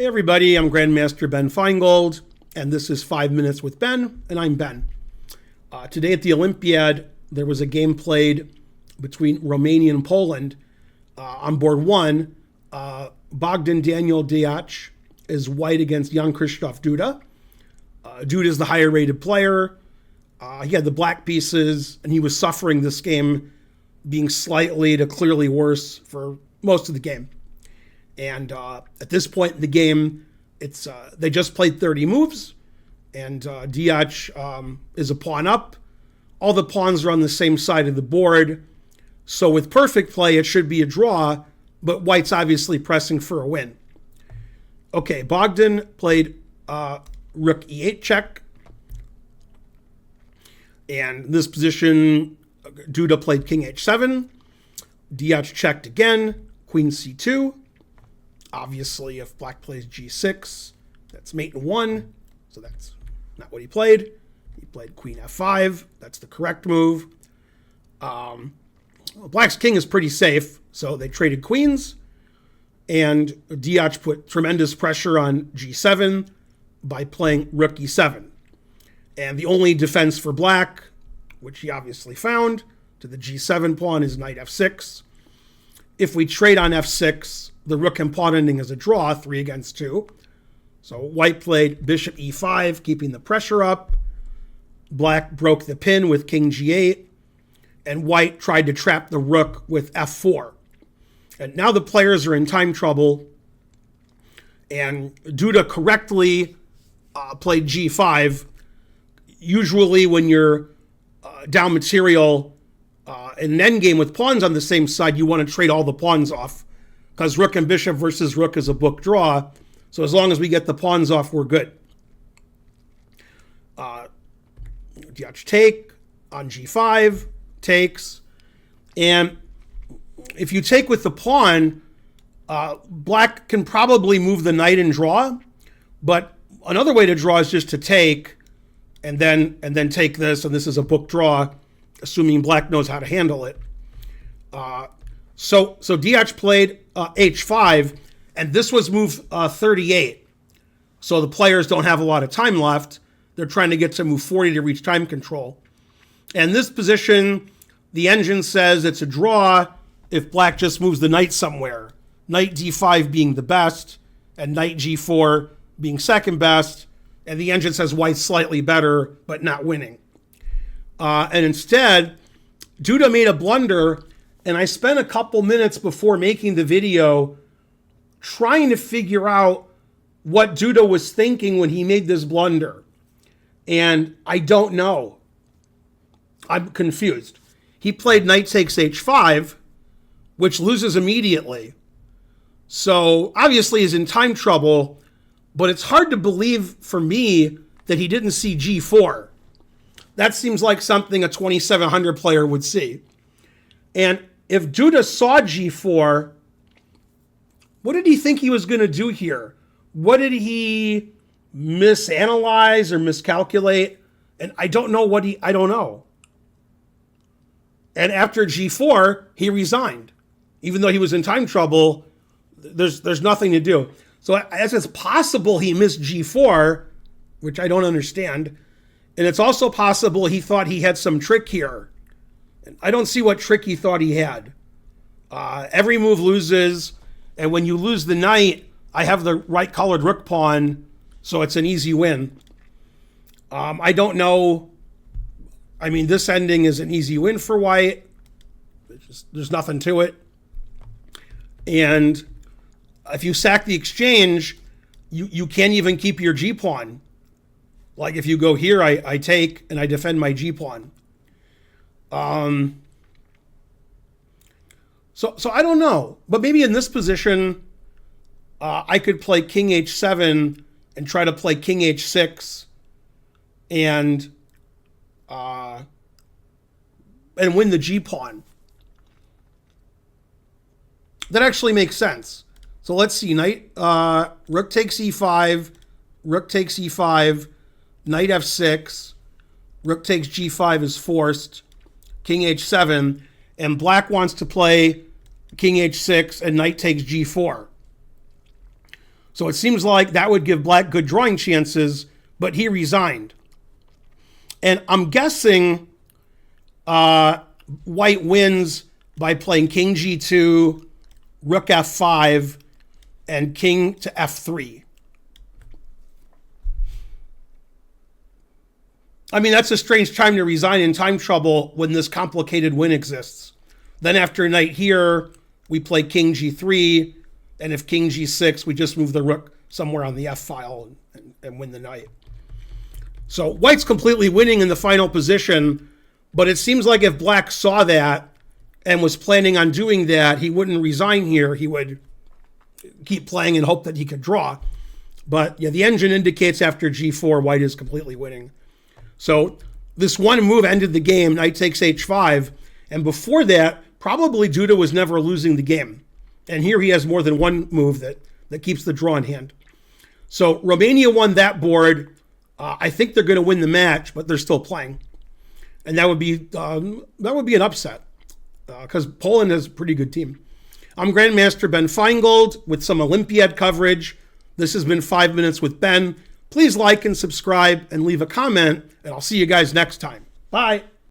Hey everybody, I'm Grandmaster Ben Finegold, and this is 5 Minutes with Ben, and I'm Ben. Today at the Olympiad, there was a game played between Romania and Poland. On board one, Bogdan-Daniel Deac is white against young Krzysztof Duda. Duda is the higher rated player. He had the black pieces, and he was suffering this game, being slightly to clearly worse for most of the game. And at this point in the game, it's they just played 30 moves, and Deac is a pawn up. All the pawns are on the same side of the board. So with perfect play, it should be a draw, but white's obviously pressing for a win. Okay, Bogdan played rook e8 check. And in this position, Duda played king h7. Deac checked again, queen c2. Obviously, if black plays g6, that's mate in one. So that's not what he played. He played queen f5. That's the correct move. Black's king is pretty safe, so they traded queens. And Deac put tremendous pressure on g7 by playing rook e7. And the only defense for black, which he obviously found, to the g7 pawn is knight f6. If we trade on f6, the rook and pawn ending is a draw, 3 against 2. So white played bishop e5, keeping the pressure up. Black broke the pin with king g8. And white tried to trap the rook with f4. And now the players are in time trouble. And Duda correctly played g5. Usually when you're down material in an endgame with pawns on the same side, you want to trade all the pawns off. Because rook and bishop versus rook is a book draw. So as long as we get the pawns off, we're good. Deac take on g5, takes. And if you take with the pawn, black can probably move the knight and draw. But another way to draw is just to take and then take this, and this is a book draw, assuming black knows how to handle it. So Deac played h5, and this was move 38. So the players don't have a lot of time left. They're trying to get to move 40 to reach time control. And this position, the engine says it's a draw if black just moves the knight somewhere. Knight d5 being the best, and knight g4 being second best. And the engine says white's slightly better, but not winning. And instead, Duda made a blunder, and I spent a couple minutes before making the video trying to figure out what Duda was thinking when he made this blunder. And I don't know. I'm confused. He played knight takes h5, which loses immediately. So obviously he's in time trouble, but it's hard to believe for me that he didn't see g4. That seems like something a 2700 player would see. And if Duda saw g4, what did he think he was going to do here? What did he misanalyze or miscalculate? And I don't know I don't know. And after g4, he resigned. Even though he was in time trouble, there's nothing to do. So as it's possible he missed g4, which I don't understand. And it's also possible he thought he had some trick here. And I don't see what trick he thought he had. Every move loses. And when you lose the knight, I have the right colored rook pawn. So it's an easy win. I don't know. I mean, this ending is an easy win for white. There's nothing to it. And if you sack the exchange, you can't even keep your g-pawn. Like if you go here, I take and I defend my g-pawn. So I don't know. But maybe in this position, I could play king h7 and try to play king h6 and win the g-pawn. That actually makes sense. So let's see, rook takes e5, rook takes e5, knight f6, rook takes g5 is forced, king h7, and black wants to play king h6 and knight takes g4. So it seems like that would give black good drawing chances, but he resigned. And I'm guessing white wins by playing king g2, rook f5, and king to f3. I mean, that's a strange time to resign in time trouble when this complicated win exists. Then after knight here, we play king g3, and if king g6, we just move the rook somewhere on the f file and win the knight. So white's completely winning in the final position, but it seems like if black saw that and was planning on doing that, he wouldn't resign here. He would keep playing and hope that he could draw. But yeah, the engine indicates after g4, white is completely winning. So this one move ended the game, knight takes h5, and before that, probably Duda was never losing the game. And here he has more than one move that keeps the draw in hand. So Romania won that board. I think they're going to win the match, but they're still playing. And that would be an upset because Poland has a pretty good team. I'm Grandmaster Ben Finegold with some Olympiad coverage. This has been 5 Minutes with Ben. Please like and subscribe and leave a comment, and I'll see you guys next time. Bye.